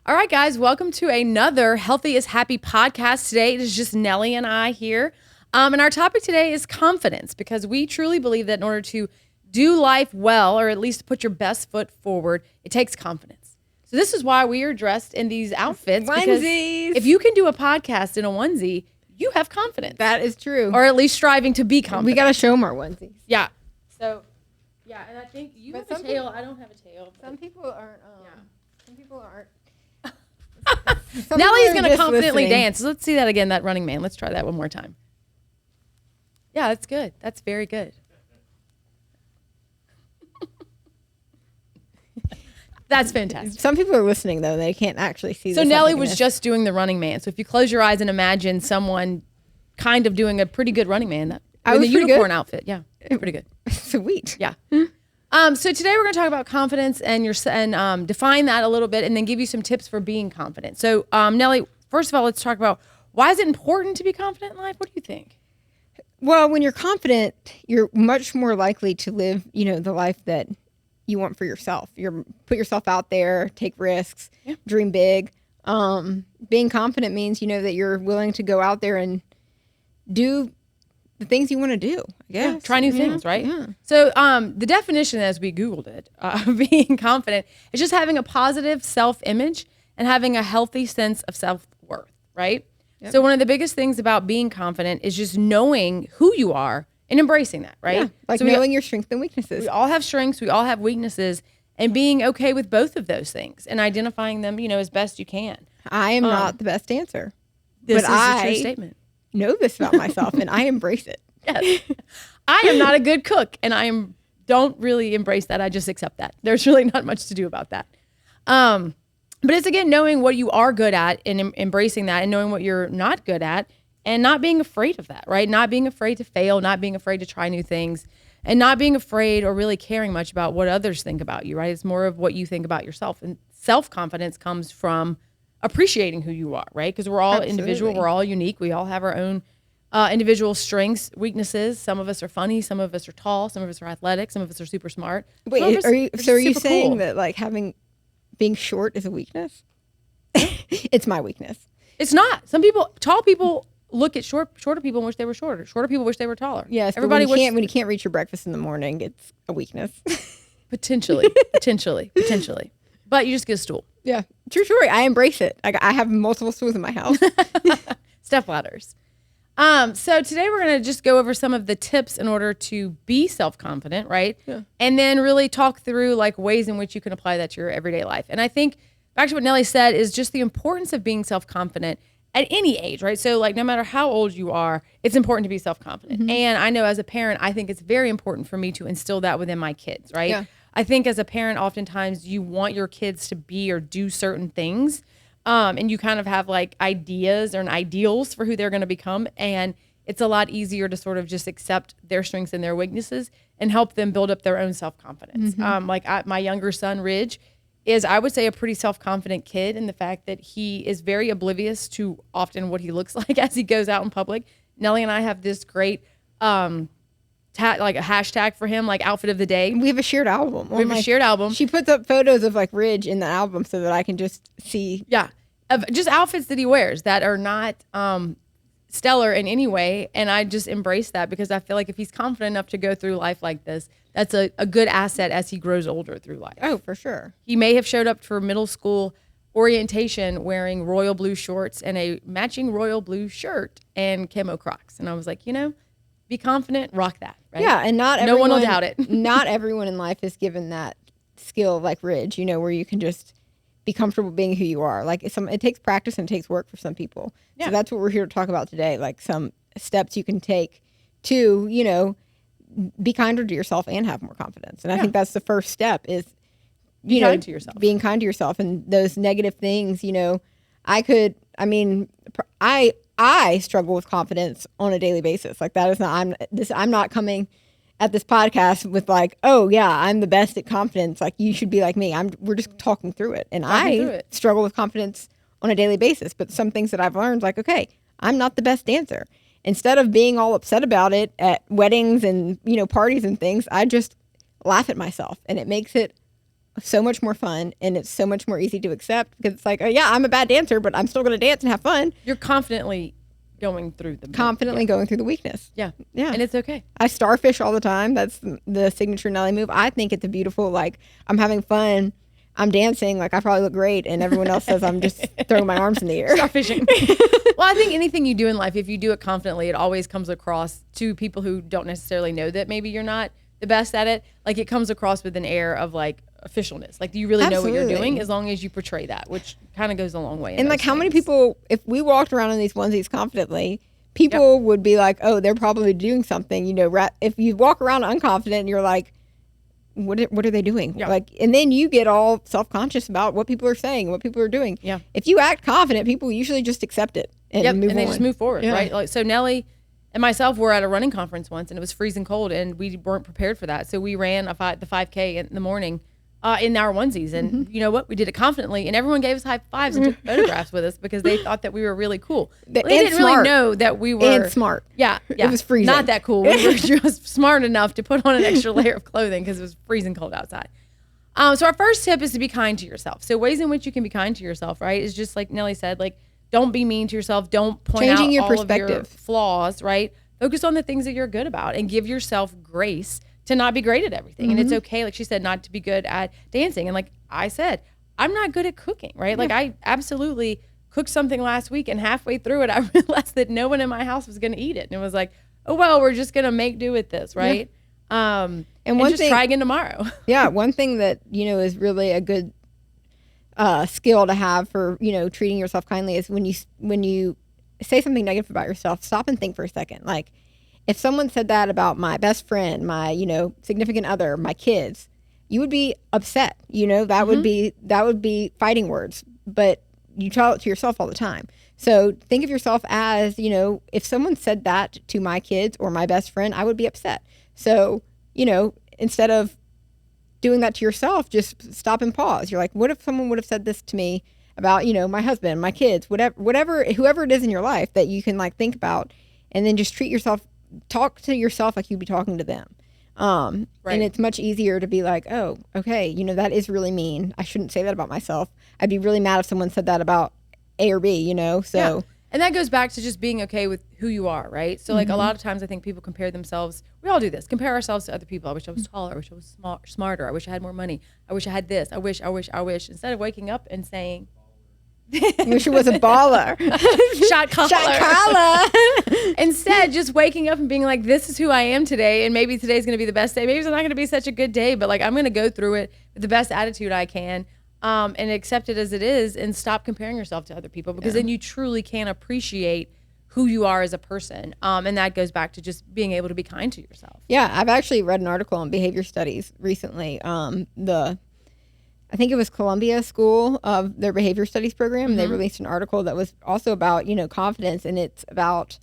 All right, guys, welcome to another Healthy is Happy podcast. Today it is just Nellie and I here. And our topic today is confidence, because we truly believe that in order to do life well, or at least put your best foot forward, it takes confidence. So this is why we are dressed in these outfits. Onesies. If you can do a podcast in a onesie, you have confidence. That is true. Or at least striving to be confident. We got to show them our onesies. Yeah. So, yeah, and I think you But have a tail. I don't have a tail. Some people aren't. Some people aren't. Nellie's going to confidently dance. Let's see that again, that Running Man. Let's try that one more time. Yeah, that's good. That's very good. That's fantastic. Some people are listening, though. They can't actually see So Nellie was just doing the Running Man. So if you close your eyes and imagine someone kind of doing a pretty good Running Man, that in the unicorn outfit. Yeah, pretty good. Sweet. Yeah. So today we're going to talk about confidence and define that a little bit, and then give you some tips for being confident. So Nellie, first of all, let's talk about why is it important to be confident in life? What do you think? Well, when you're confident, you're much more likely to live, the life that you want for yourself. You put yourself out there, take risks, dream big. Being confident means, that you're willing to go out there and do the things you want to do, I guess. Yeah, try new things, right? Yeah. So the definition, as we Googled it, of being confident is just having a positive self-image and having a healthy sense of self-worth, right? Yep. So one of the biggest things about being confident is just knowing who you are and embracing that, right? Yeah, like so knowing your strengths and weaknesses. We all have strengths, we all have weaknesses, and being okay with both of those things and identifying them, as best you can. I am not the best dancer. This but is a true statement. Know this about myself, and I embrace it. Yes. I am not a good cook, and don't really embrace that. I just accept that. There's really not much to do about that. But it's, again, knowing what you are good at and embracing that, and knowing what you're not good at and not being afraid of that, right? Not being afraid to fail, not being afraid to try new things, and not being afraid or really caring much about what others think about you, right? It's more of what you think about yourself. And self-confidence comes from appreciating who you are, right? Because we're all individual, we're all unique. We all have our own individual strengths, weaknesses. Some of us are funny, some of us are tall, some of us are athletic, some of us are super smart. Wait, are you saying that like being short is a weakness? It's my weakness. It's not. Tall people look at shorter people and wish they were shorter. Shorter people wish they were taller. Yes, everybody when you can't reach your breakfast in the morning, it's a weakness. Potentially. But you just get a stool. Yeah, true story. I embrace it. I have multiple stools in my house. Step ladders. So today we're going to just go over some of the tips in order to be self-confident, right? Yeah. And then really talk through like ways in which you can apply that to your everyday life. And I think back to what Nellie said is just the importance of being self-confident at any age, right? So like no matter how old you are, it's important to be self-confident. Mm-hmm. And I know as a parent, I think it's very important for me to instill that within my kids, right? Yeah. I think as a parent, oftentimes you want your kids to be or do certain things. And you kind of have like ideas or ideals for who they're going to become. And it's a lot easier to sort of just accept their strengths and their weaknesses and help them build up their own self-confidence. Mm-hmm. My younger son, Ridge, is, I would say, a pretty self-confident kid in the fact that he is very oblivious to often what he looks like as he goes out in public. Nellie and I have this great like a hashtag for him, like outfit of the day. We have a shared album. We have a shared album. She puts up photos of like Ridge in the album so that I can just see. Yeah. Of just outfits that he wears that are not stellar in any way. And I just embrace that because I feel like if he's confident enough to go through life like this, that's a good asset as he grows older through life. Oh, for sure. He may have showed up for middle school orientation wearing royal blue shorts and a matching royal blue shirt and camo Crocs. And I was like, be confident, rock that, right? Yeah, and no one will doubt it. Not everyone in life is given that skill like Ridge, where you can just be comfortable being who you are. Like it takes practice and it takes work for some people. Yeah. So that's what we're here to talk about today, like some steps you can take to, be kinder to yourself and have more confidence. And I think that's the first step is, kind to yourself. Being kind to yourself and those negative things, I struggle with confidence on a daily basis. Like that is not, I'm not coming at this podcast with like, oh yeah, I'm the best at confidence. Like you should be like me. We're just talking through it. And I struggle with confidence on a daily basis. But some things that I've learned, like, okay, I'm not the best dancer. Instead of being all upset about it at weddings and, parties and things, I just laugh at myself and it makes it so much more fun, and it's so much more easy to accept because it's like, oh yeah, I'm a bad dancer, but I'm still going to dance and have fun. You're confidently going through the Going through the weakness. Yeah. Yeah. And it's okay. I starfish all the time. That's the signature Nelly move. I think it's a beautiful, like, I'm having fun. I'm dancing. Like, I probably look great. And everyone else says I'm just throwing my arms in the air. Starfishing. Well, I think anything you do in life, if you do it confidently, it always comes across to people who don't necessarily know that maybe you're not the best at it. Like, it comes across with an air of, like, officialness. Like, do you really know what you're doing? As long as you portray that, which kind of goes a long way. And, like, how many people, if we walked around in these onesies confidently, people would be like, oh, they're probably doing something. You know, if you walk around unconfident and you're like, what are they doing? Yeah. Like, and then you get all self-conscious about what people are saying, what people are doing. Yeah. If you act confident, people usually just accept it and move on. They just move forward, right? Like, so Nelly and myself were at a running conference once, and it was freezing cold, and we weren't prepared for that. So we ran the 5K in the morning in our onesies, and you know what? We did it confidently, and everyone gave us high fives and took photographs with us because they thought that we were really cool. They didn't really know that we were smart. Yeah, It was freezing. Not that cool. We were just smart enough to put on an extra layer of clothing because it was freezing cold outside. So our first tip is to be kind to yourself. So ways in which you can be kind to yourself, right, is just like Nelly said, like, don't be mean to yourself. Don't point out your all perspective. of your flaws, right? Focus on the things that you're good about and give yourself grace to not be great at everything. And it's okay, like she said, not to be good at dancing. And like I said, I'm not good at cooking, right? Like, I absolutely cooked something last week, and halfway through it, I realized that no one in my house was going to eat it. And it was like, oh, well, we're just going to make do with this, right? And just try again tomorrow. Yeah, one thing that, you know, is really a good skill to have for, you know, treating yourself kindly is when you say something negative about yourself, stop and think for a second. Like, if someone said that about my best friend, my, you know, significant other, my kids, you would be upset. You know, that would be fighting words, but you tell it to yourself all the time. So think of yourself as, you know, if someone said that to my kids or my best friend, I would be upset. So, you know, instead of doing that to yourself, just stop and pause. You're like, what if someone would have said this to me about, you know, my husband, my kids, whoever it is in your life that you can, like, think about, and then just talk to yourself like you'd be talking to them. Right. And it's much easier to be like, oh, okay, you know, that is really mean. I shouldn't say that about myself. I'd be really mad if someone said that about A or B, you know? So, yeah. And that goes back to just being okay with who you are, right? So, like, a lot of times I think people compare themselves. We all do this. Compare ourselves to other people. I wish I was taller. I wish I was smarter. I wish I had more money. I wish I had this. I wish. Instead of waking up and saying, wish it was a baller. Shot caller. Instead, just waking up and being like, this is who I am today, and maybe today's going to be the best day. Maybe it's not going to be such a good day, but, like, I'm going to go through it with the best attitude I can, and accept it as it is, and stop comparing yourself to other people, because then you truly can appreciate who you are as a person. And that goes back to just being able to be kind to yourself. Yeah, I've actually read an article on behavior studies recently. I think it was Columbia School of their behavior studies program. They released an article that was also about, you know, confidence, and it's about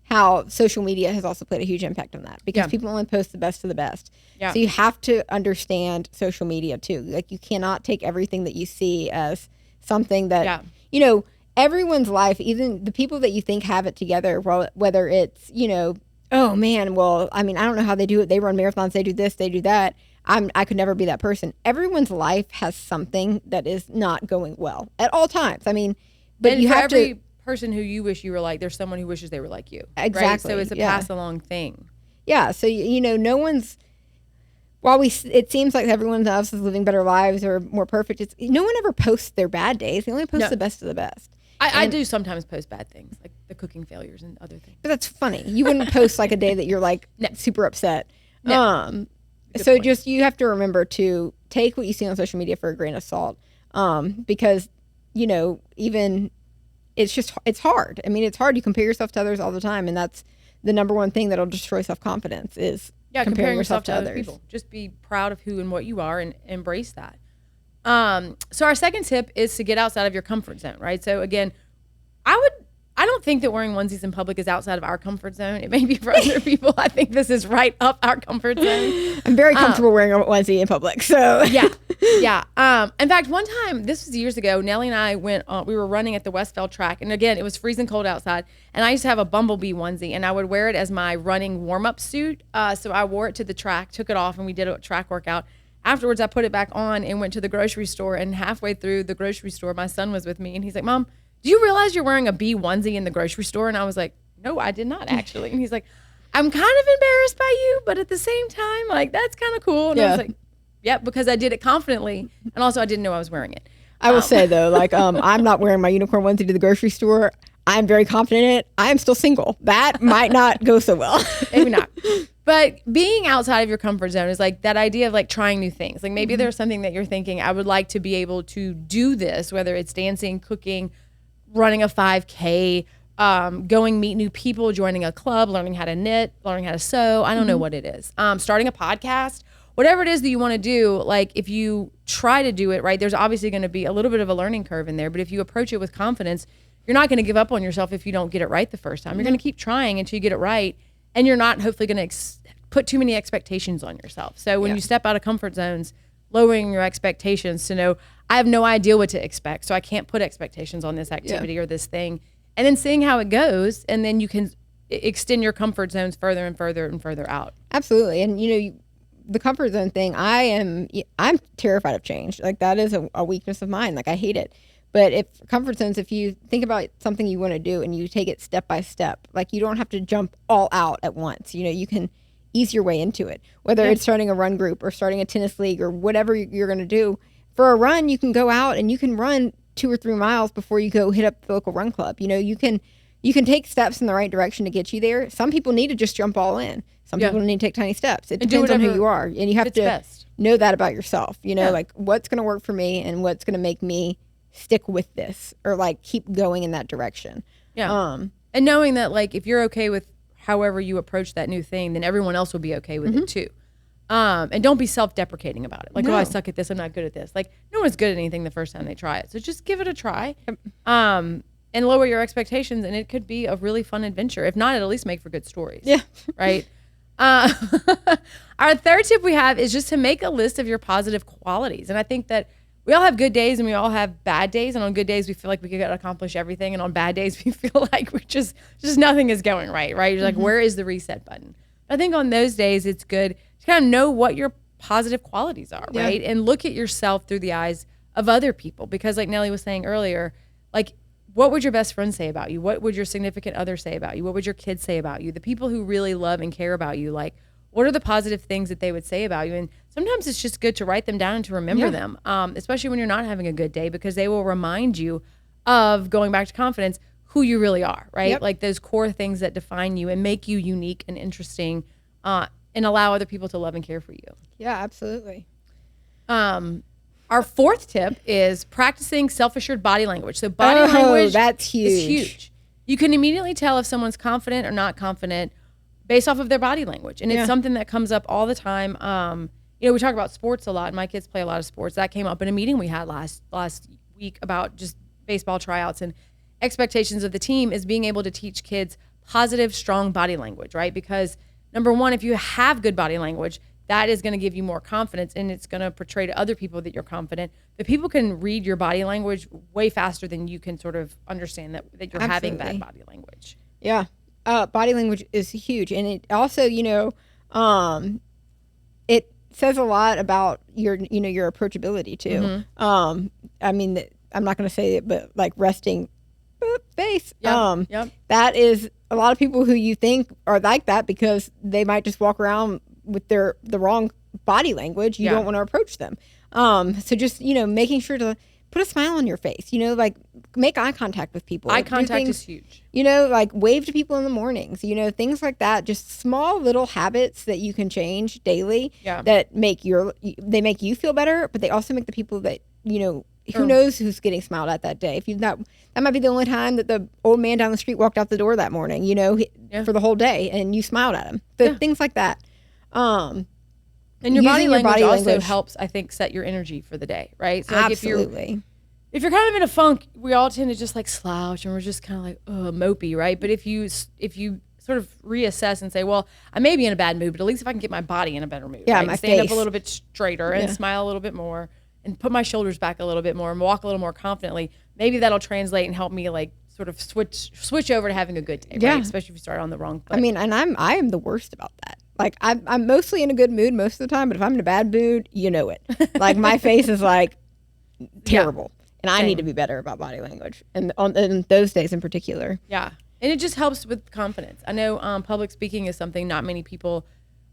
how social media has also played a huge impact on that, because people only post the best of the best. So you have to understand social media too. Like, you cannot take everything that you see as something that, you know, everyone's life, even the people that you think have it together, whether it's, you know, oh man, well, I mean, I don't know how they do it. They run marathons, they do this, they do that. I could never be that person. Everyone's life has something that is not going well at all times. I mean, but and you for have every to person who you wish you were like, there's someone who wishes they were like you. Exactly. Right? So it's a pass along thing. Yeah. So, you know, no one's, while it seems like everyone else is living better lives or more perfect, no one ever posts their bad days. They only post the best of the best. I do sometimes post bad things, like the cooking failures and other things. But that's funny. You wouldn't post like a day that you're like super upset. No. So point. Just, you have to remember to take what you see on social media for a grain of salt, because, you know, even it's hard. I mean, it's hard. You compare yourself to others all the time, and that's the number one thing that'll destroy self-confidence is comparing yourself to other people. Just be proud of who and what you are and embrace that. So our second tip is to get outside of your comfort zone, right? So again, I don't think that wearing onesies in public is outside of our comfort zone. It may be for other people. I think this is right up our comfort zone. I'm very comfortable wearing a onesie in public. So yeah. In fact, one time, this was years ago, Nellie and I we were running at the Westfield track. And again, it was freezing cold outside. And I used to have a bumblebee onesie, and I would wear it as my running warm-up suit. So I wore it to the track, took it off, and we did a track workout. afterwards I put it back on and went to the grocery store, and halfway through the grocery store, my son was with me and he's like, Mom, do you realize you're wearing a bee onesie in the grocery store? And I was like, no, I did not actually. And he's like, I'm kind of embarrassed by you, but at the same time, like, that's kind of cool. And I was like, yep, because I did it confidently. And also I didn't know I was wearing it. I will say though, like, I'm not wearing my unicorn onesie to the grocery store. I'm very confident in it. I am still single. That might not go so well. Maybe not. But being outside of your comfort zone is like that idea of like trying new things. Like maybe there's something that you're thinking, I would like to be able to do this, whether it's dancing, cooking, running a 5K, going meet new people, joining a club, learning how to knit, learning how to sew. I don't know what it is. Starting a podcast, whatever it is that you want to do. Like if you try to do it right, there's obviously going to be a little bit of a learning curve in there. But if you approach it with confidence, you're not going to give up on yourself if you don't get it right the first time. You're going to keep trying until you get it right. And you're not hopefully going to put too many expectations on yourself. So when you step out of comfort zones, lowering your expectations to know, I have no idea what to expect. So I can't put expectations on this activity or this thing. And then seeing how it goes. And then you can extend your comfort zones further and further and further out. Absolutely. And the comfort zone thing, I'm terrified of change. Like that is a weakness of mine. Like I hate it. But if you think about something you want to do and you take it step by step, like you don't have to jump all out at once. You can ease your way into it, whether it's starting a run group or starting a tennis league or whatever you're going to do. For a run, you can go out and you can run 2 or 3 miles before you go hit up the local run club. You can take steps in the right direction to get you there. Some people need to just jump all in. Some people need to take tiny steps. It depends on who you are. And you have to know that about yourself. Like what's going to work for me and what's going to make me stick with this or like keep going in that direction. And knowing that like if you're okay with however you approach that new thing, then everyone else will be okay with it too. And don't be self-deprecating about it. Like, oh, I suck at this. I'm not good at this. Like no one's good at anything the first time they try it. So just give it a try. And lower your expectations, and it could be a really fun adventure. If not, it'll at least make for good stories. Yeah. Right? Our third tip we have is just to make a list of your positive qualities. And I think that we all have good days and we all have bad days. And on good days, we feel like we could accomplish everything. And on bad days, we feel like we just nothing is going right? You're like, where is the reset button? I think on those days, it's good to kind of know what your positive qualities are, right? And look at yourself through the eyes of other people. Because like Nellie was saying earlier, like, what would your best friend say about you? What would your significant other say about you? What would your kids say about you? The people who really love and care about you, like, what are the positive things that they would say about you? And sometimes it's just good to write them down and to remember them, especially when you're not having a good day, because they will remind you of, going back to confidence, who you really are, right? Like those core things that define you and make you unique and interesting, and allow other people to love and care for you. Yeah, absolutely. Our fourth tip is practicing self-assured body language. So body language that's huge. is huge. You can immediately tell if someone's confident or not confident based off of their body language. And it's something that comes up all the time. We talk about sports a lot. My kids play a lot of sports. That came up in a meeting we had last week about just baseball tryouts and expectations of the team, is being able to teach kids positive, strong body language, right? Because number one, if you have good body language, that is going to give you more confidence, and it's going to portray to other people that you're confident. But people can read your body language way faster than you can sort of understand that you're having bad body language. Yeah. Body language is huge. And it also, it says a lot about your approachability too. I mean, I'm not going to say it, but like resting face. That is a lot of people who you think are like that because they might just walk around with the wrong body language. You don't want to approach them. So just, making sure to put a smile on your face, like make eye contact with people. Eye contact is huge. Like wave to people in the mornings, things like that. Just small little habits that you can change daily that make you feel better, but they also make the people that, who knows who's getting smiled at that day. That might be the only time that the old man down the street walked out the door that morning, for the whole day, and you smiled at him. Things like that. And your body language also helps, I think, set your energy for the day, right? So like absolutely. If you're kind of in a funk, we all tend to just like slouch and we're just kind of like mopey, right? But if you sort of reassess and say, well, I may be in a bad mood, but at least if I can get my body in a better mood, right? My stand face up a little bit straighter and smile a little bit more and put my shoulders back a little bit more and walk a little more confidently, maybe that'll translate and help me like sort of switch over to having a good day, right? Especially if you start on the wrong foot. I mean, and I am the worst about that. Like I'm mostly in a good mood most of the time, but if I'm in a bad mood, you know it. Like my face is like terrible. And I need to be better about body language, and on those days in particular. Yeah, and it just helps with confidence. I know public speaking is something not many people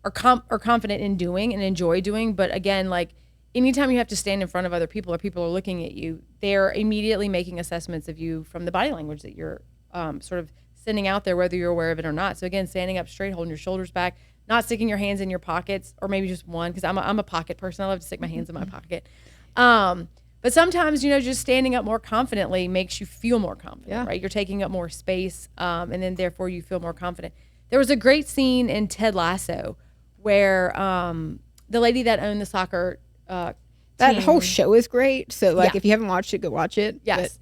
are confident in doing and enjoy doing. But again, like anytime you have to stand in front of other people or people are looking at you, they're immediately making assessments of you from the body language that you're sort of sending out there, whether you're aware of it or not. So again, standing up straight, holding your shoulders back, not sticking your hands in your pockets, or maybe just one, because I'm a pocket person. I love to stick my hands in my pocket. But sometimes, just standing up more confidently makes you feel more confident, right? You're taking up more space, and then therefore you feel more confident. There was a great scene in Ted Lasso where the lady that owned the soccer that team, whole show is great. So if you haven't watched it, go watch it. Yes.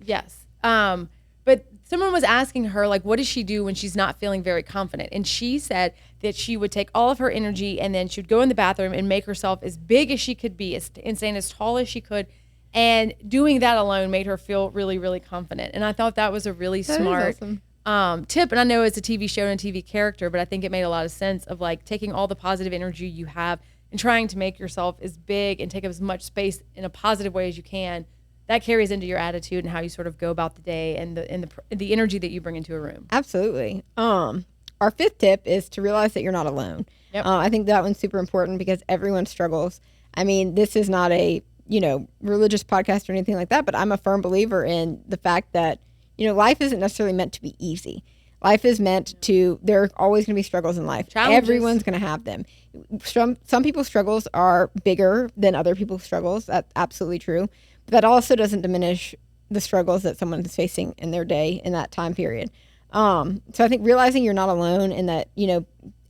But someone was asking her, like, what does she do when she's not feeling very confident? And she said that she would take all of her energy and then she would go in the bathroom and make herself as big as she could be and stand as tall as she could. And doing that alone made her feel really, really confident. And I thought that was a really smart tip. And I know it's a TV show and a TV character, but I think it made a lot of sense of like taking all the positive energy you have and trying to make yourself as big and take up as much space in a positive way as you can. That carries into your attitude and how you sort of go about the day and the energy that you bring into a room. Absolutely. Our fifth tip is to realize that you're not alone. Yep. I think that one's super important because everyone struggles. I mean, this is not a religious podcast or anything like that, but I'm a firm believer in the fact that, life isn't necessarily meant to be easy. Life is meant to, there are always going to be struggles in life. Challenges. Everyone's going to have them. Some people's struggles are bigger than other people's struggles. That's absolutely true. But that also doesn't diminish the struggles that someone is facing in their day in that time period. So I think realizing you're not alone and that,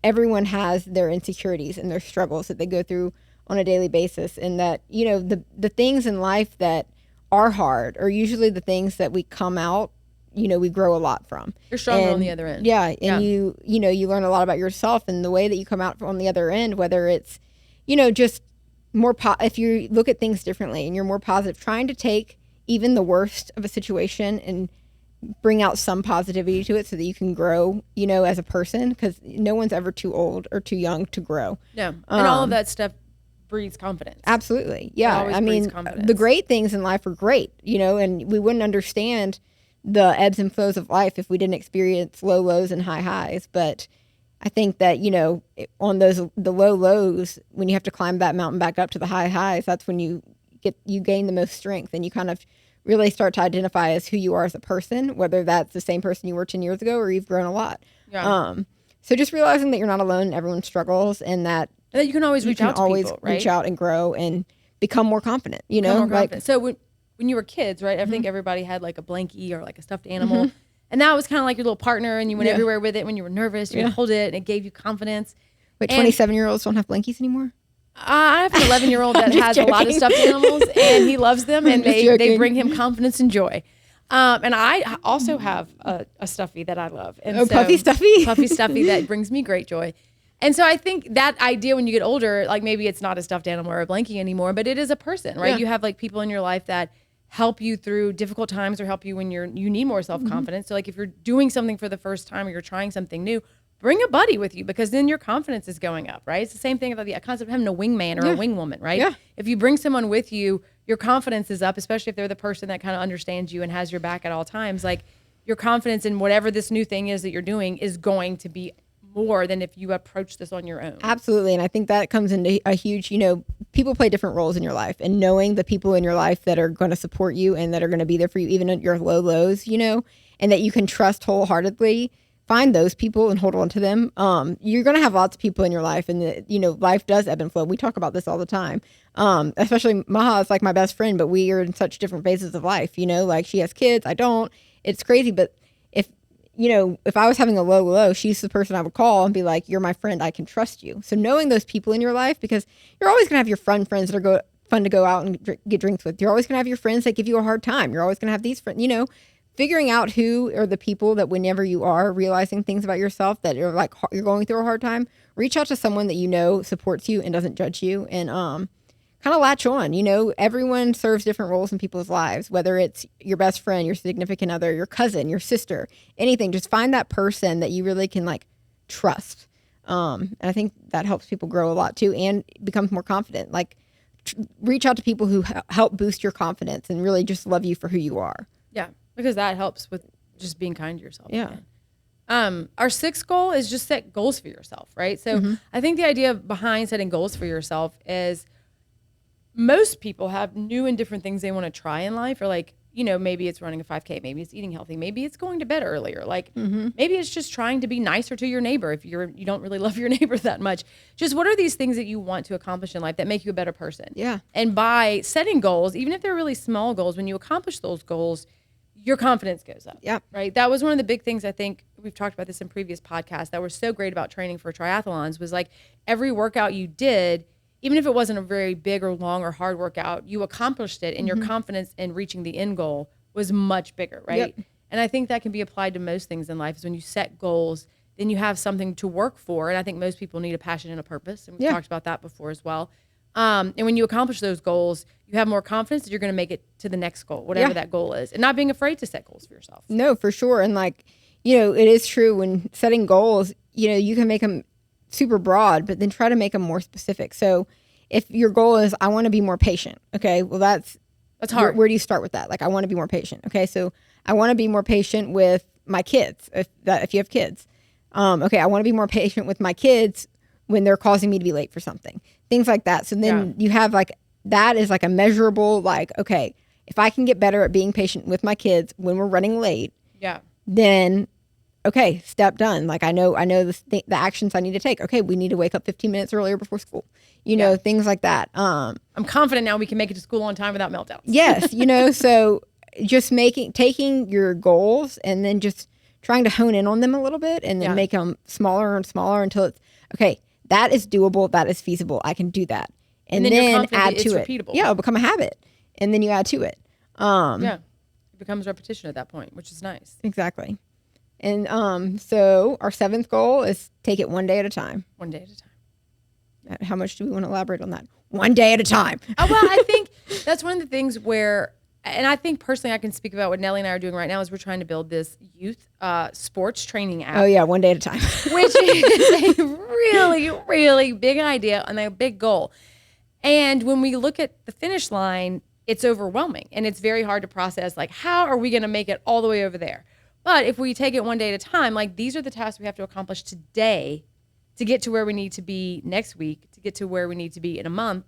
everyone has their insecurities and their struggles that they go through on a daily basis, and that, the things in life that are hard are usually the things that we come out, we grow a lot from. You're stronger on the other end. Yeah. And you learn a lot about yourself and the way that you come out on the other end, whether it's, just more, if you look at things differently and you're more positive, trying to take even the worst of a situation and bring out some positivity to it so that you can grow, as a person, because no one's ever too old or too young to grow. No. And all of that stuff breeds confidence. Absolutely. Yeah. I mean, the great things in life are great, and we wouldn't understand the ebbs and flows of life if we didn't experience low lows and high highs. But I think that, on the low lows, when you have to climb that mountain back up to the high highs, that's when you gain the most strength, and you kind of really start to identify as who you are as a person, whether that's the same person you were 10 years ago or you've grown a lot. Yeah. So just realizing that you're not alone, everyone struggles, and that you can always reach out to people, right? Reach out and grow and become more confident, So when you were kids, right, I think everybody had like a blankie or like a stuffed animal. And that was kind of like your little partner, and you went everywhere with it. When you were nervous, you would hold it and it gave you confidence. Wait, 27-year-olds don't have blankies anymore? I have an 11-year-old that has joking. a lot of stuffed animals, and he loves them, and they bring him confidence and joy. And I also have a stuffy that I love. And Puffy Stuffy? Puffy Stuffy that brings me great joy. And so I think that idea when you get older, like maybe it's not a stuffed animal or a blankie anymore, but it is a person, right? Yeah. You have like people in your life that help you through difficult times or help you when you need more self-confidence. So like if you're doing something for the first time or you're trying something new, bring a buddy with you, because then your confidence is going up, right? It's the same thing about the concept of having a wingman or a wingwoman, right? Yeah. If you bring someone with you, your confidence is up, especially if they're the person that kind of understands you and has your back at all times. Like your confidence in whatever this new thing is that you're doing is going to be more than if you approach this on your own. Absolutely. And I think that comes into a huge, people play different roles in your life, and knowing the people in your life that are going to support you and that are going to be there for you, even at your low lows, and that you can trust wholeheartedly, find those people and hold on to them. You're going to have lots of people in your life, and life does ebb and flow. We talk about this all the time. Especially Maha is like my best friend, but we are in such different phases of life, like she has kids. I don't. It's crazy. But if I was having a low, she's the person I would call and be like, you're my friend, I can trust you. So knowing those people in your life, because you're always going to have your friends that are fun to go out and get drinks with. You're always going to have your friends that give you a hard time. You're always going to have these friends, figuring out who are the people that whenever you are realizing things about yourself that are like you're going through a hard time, reach out to someone that supports you and doesn't judge you, and kind of latch on. Everyone serves different roles in people's lives, whether it's your best friend, your significant other, your cousin, your sister, anything. Just find that person that you really can like trust. And I think that helps people grow a lot too and becomes more confident. Like reach out to people who help boost your confidence and really just love you for who you are. Yeah, because that helps with just being kind to yourself. Yeah. Our sixth goal is just set goals for yourself, right? So I think the idea behind setting goals for yourself is most people have new and different things they want to try in life, or like, you know, maybe it's running a 5K, maybe it's eating healthy, maybe it's going to bed earlier, like maybe it's just trying to be nicer to your neighbor if you don't really love your neighbor that much. Just what are these things that you want to accomplish in life that make you a better person? Yeah. And by setting goals, even if they're really small goals, when you accomplish those goals, your confidence goes up. Yep. Right. That was one of the big things, I think we've talked about this in previous podcasts, that were so great about training for triathlons was like every workout you did, even if it wasn't a very big or long or hard workout, you accomplished it and your confidence in reaching the end goal was much bigger. Right. Yep. And I think that can be applied to most things in life is when you set goals, then you have something to work for. And I think most people need a passion and a purpose. And we talked about that before as well. And when you accomplish those goals, you have more confidence that you're going to make it to the next goal, whatever that goal is, and not being afraid to set goals for yourself. No, for sure. And like, you know, it is true when setting goals, you know, you can make them super broad, but then try to make them more specific. So if your goal is, I want to be more patient. Okay. Well, that's hard. Where do you start with that? Like, I want to be more patient. Okay. So I want to be more patient with my kids. If you have kids, okay. I want to be more patient with my kids when they're causing me to be late for something, things like that. So then you have like, that is like a measurable, like, okay, if I can get better at being patient with my kids when we're running late, then okay, step done. Like I know the actions I need to take. Okay, we need to wake up 15 minutes earlier before school. You know, things like that. I'm confident now we can make it to school on time without meltdowns. Yes, you know, so just taking your goals and then just trying to hone in on them a little bit and then make them smaller and smaller until it's okay. That is doable. That is feasible. I can do that. And then add to it. Repeatable. Yeah, it'll become a habit. And then you add to it. It becomes repetition at that point, which is nice. Exactly. And so our seventh goal is take it one day at a time. One day at a time. How much do we want to elaborate on that? One day at a time. Well, I think that's one of the things where, and I think personally I can speak about what Nellie and I are doing right now is we're trying to build this youth sports training app. Oh yeah, one day at a time. Which is a really, really big idea and a big goal. And when we look at the finish line, it's overwhelming and it's very hard to process. Like, how are we going to make it all the way over there? But if we take it one day at a time, like these are the tasks we have to accomplish today to get to where we need to be next week, to get to where we need to be in a month,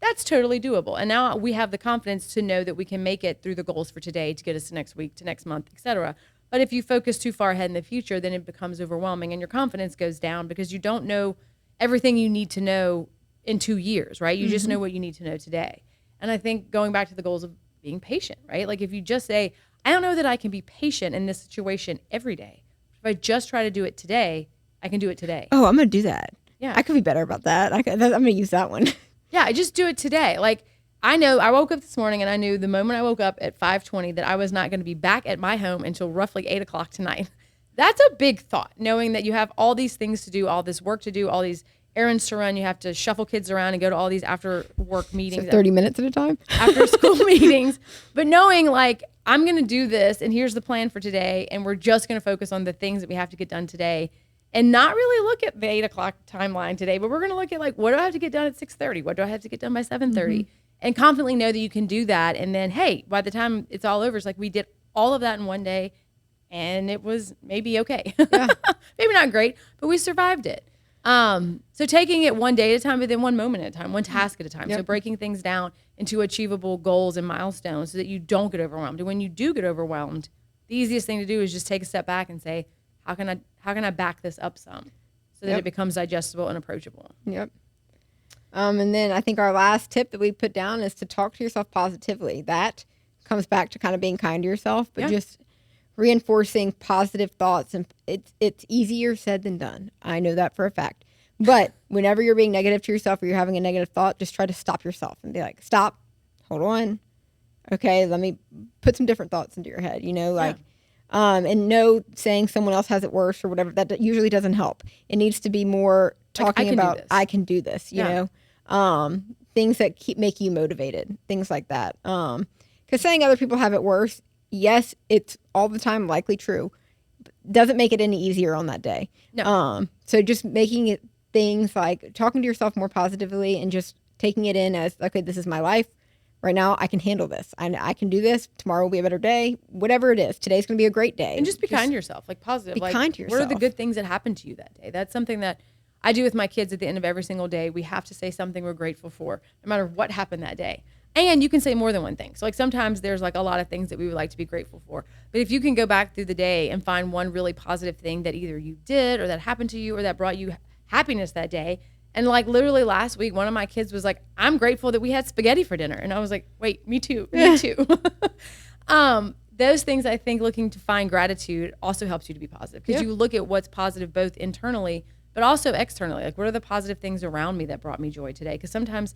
that's totally doable. And now we have the confidence to know that we can make it through the goals for today to get us to next week, to next month, et cetera. But if you focus too far ahead in the future, then it becomes overwhelming and your confidence goes down because you don't know everything you need to know in 2 years, right? You just know what you need to know today. And I think going back to the goals of being patient, right? Like if you just say, I don't know that I can be patient in this situation every day. If I just try to do it today, I can do it today. Oh, I'm going to do that. Yeah. I could be better about that. I'm going to use that one. Yeah, I just do it today. Like I know I woke up this morning and I knew the moment I woke up at 5:20 that I was not going to be back at my home until roughly 8 o'clock tonight. That's a big thought, knowing that you have all these things to do, all this work to do, all these errands to run. You have to shuffle kids around and go to all these after work meetings. So 30 minutes at a time? After school meetings. But knowing like I'm going to do this and here's the plan for today. And we're just going to focus on the things that we have to get done today and not really look at the 8 o'clock timeline today, but we're going to look at like, what do I have to get done at 6:30? What do I have to get done by 7:30? And confidently know that you can do that. And then, hey, by the time it's all over, it's like we did all of that in one day and it was maybe okay. Yeah. Maybe not great, but we survived it. So taking it one day at a time, but then one moment at a time, one task at a time. Yep. So breaking things down into achievable goals and milestones so that you don't get overwhelmed. And when you do get overwhelmed, the easiest thing to do is just take a step back and say, how can I back this up some so that it becomes digestible and approachable? Yep. And then I think our last tip that we put down is to talk to yourself positively. That comes back to kind of being kind to yourself, but just reinforcing positive thoughts. And it's easier said than done. I know that for a fact. But whenever you're being negative to yourself or you're having a negative thought, just try to stop yourself and be like, stop, hold on. Okay, let me put some different thoughts into your head, and no saying someone else has it worse or whatever. That usually doesn't help. It needs to be more talking about, I can do this, you know, things that make you motivated, things like that. Because saying other people have it worse, yes, it's all the time likely true. doesn't make it any easier on that day. No. So just making it things like talking to yourself more positively and just taking it in as, okay, this is my life. Right now, I can handle this. I can do this. Tomorrow will be a better day. Whatever it is, today's going to be a great day. And just be kind to yourself, like positive. Be like, kind to yourself. What are the good things that happened to you that day? That's something that I do with my kids at the end of every single day. We have to say something we're grateful for, no matter what happened that day. And you can say more than one thing. So like sometimes there's like a lot of things that we would like to be grateful for. But if you can go back through the day and find one really positive thing that either you did or that happened to you or that brought you happiness that day. And like literally last week, one of my kids was like, I'm grateful that we had spaghetti for dinner. And I was like, wait, me too, me too. Those things, I think, looking to find gratitude also helps you to be positive because you look at what's positive both internally, but also externally. Like, what are the positive things around me that brought me joy today? Because sometimes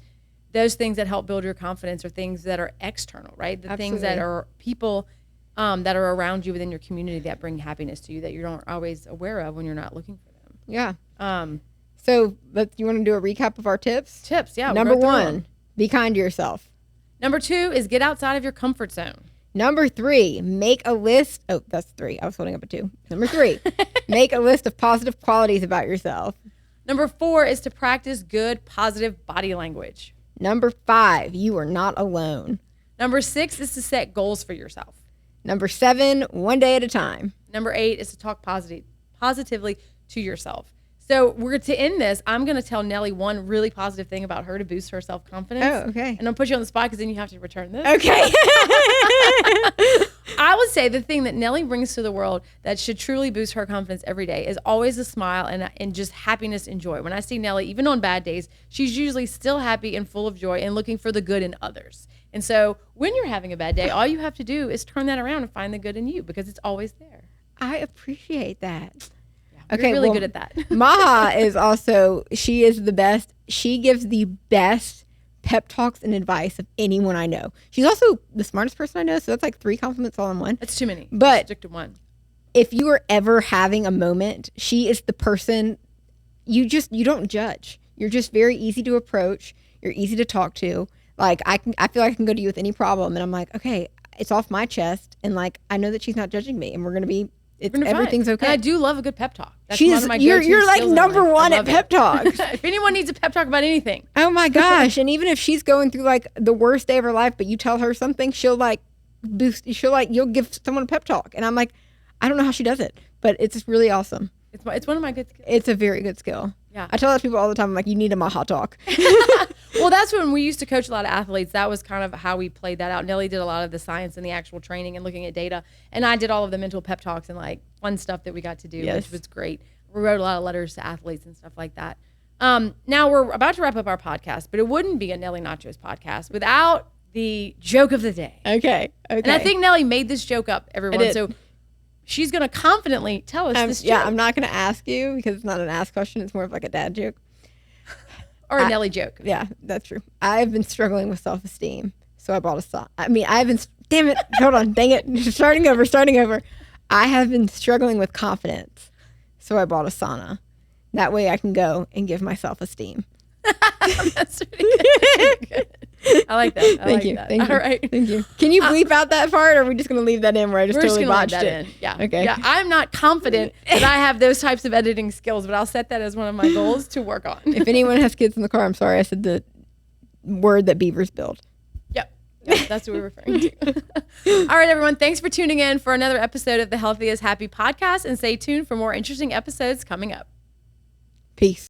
those things that help build your confidence are things that are external, right? The things that are people that are around you within your community that bring happiness to you that you don't always aware of when you're not looking for them. Yeah. So you want to do a recap of our tips? Tips, yeah. Number 1, be kind to yourself. Number 2 is get outside of your comfort zone. Number 3, make a list. Oh, that's 3. I was holding up a 2. Number 3, make a list of positive qualities about yourself. Number 4 is to practice good, positive body language. Number 5, you are not alone. Number 6 is to set goals for yourself. Number 7, one day at a time. Number 8 is to talk positively to yourself. So we're to end this. I'm going to tell Nellie one really positive thing about her to boost her self-confidence. Oh, okay. And I'll put you on the spot because then you have to return this. Okay. I would say the thing that Nellie brings to the world that should truly boost her confidence every day is always a smile and just happiness and joy. When I see Nellie, even on bad days, she's usually still happy and full of joy and looking for the good in others. And so when you're having a bad day, all you have to do is turn that around and find the good in you because it's always there. I appreciate that. Okay, really good at that. Maha is also, she is the best. She gives the best pep talks and advice of anyone I know. She's also the smartest person I know, so that's like 3 compliments all in one. That's too many. But stick to one. If you are ever having a moment, she is the person, you don't judge. You're just very easy to approach. You're easy to talk to. Like I feel like I can go to you with any problem and I'm like, okay, it's off my chest. And like, I know that she's not judging me and everything's okay. And I do love a good pep talk. That's one of my you're like number 1 at pep talks. If anyone needs a pep talk about anything. Oh my gosh. And even if she's going through like the worst day of her life, but you tell her something, she'll like boost, you'll give someone a pep talk. And I'm like, I don't know how she does it, but it's really awesome. It's one of my good skills. It's a very good skill. Yeah. I tell other people all the time, I'm like, you need a Maha talk. Well, that's when we used to coach a lot of athletes. That was kind of how we played that out. Nellie did a lot of the science and the actual training and looking at data. And I did all of the mental pep talks and like fun stuff that we got to do, which was great. We wrote a lot of letters to athletes and stuff like that. Now we're about to wrap up our podcast, but it wouldn't be a Nellie Nachos podcast without the joke of the day. Okay. And I think Nellie made this joke up, everyone. So she's going to confidently tell us this joke. Yeah, I'm not going to ask you because it's not an ask question. It's more of like a dad joke. Or a Nellie joke. Yeah, that's true. I've been struggling with self-esteem, so I bought a sauna. Damn it. Hold on. Dang it. Starting over. I have been struggling with confidence, so I bought a sauna. That way I can go and give myself esteem. That's really good. I like that. Thank you. All right. Thank you. Can you bleep out that part, or are we just going to leave that in where I just totally botched it? Yeah. Okay. Yeah. I'm not confident that I have those types of editing skills, but I'll set that as one of my goals to work on. If anyone has kids in the car, I'm sorry. I said the word that beavers build. Yep. That's what we're referring to. All right, everyone. Thanks for tuning in for another episode of the Healthy is Happy podcast, and stay tuned for more interesting episodes coming up. Peace.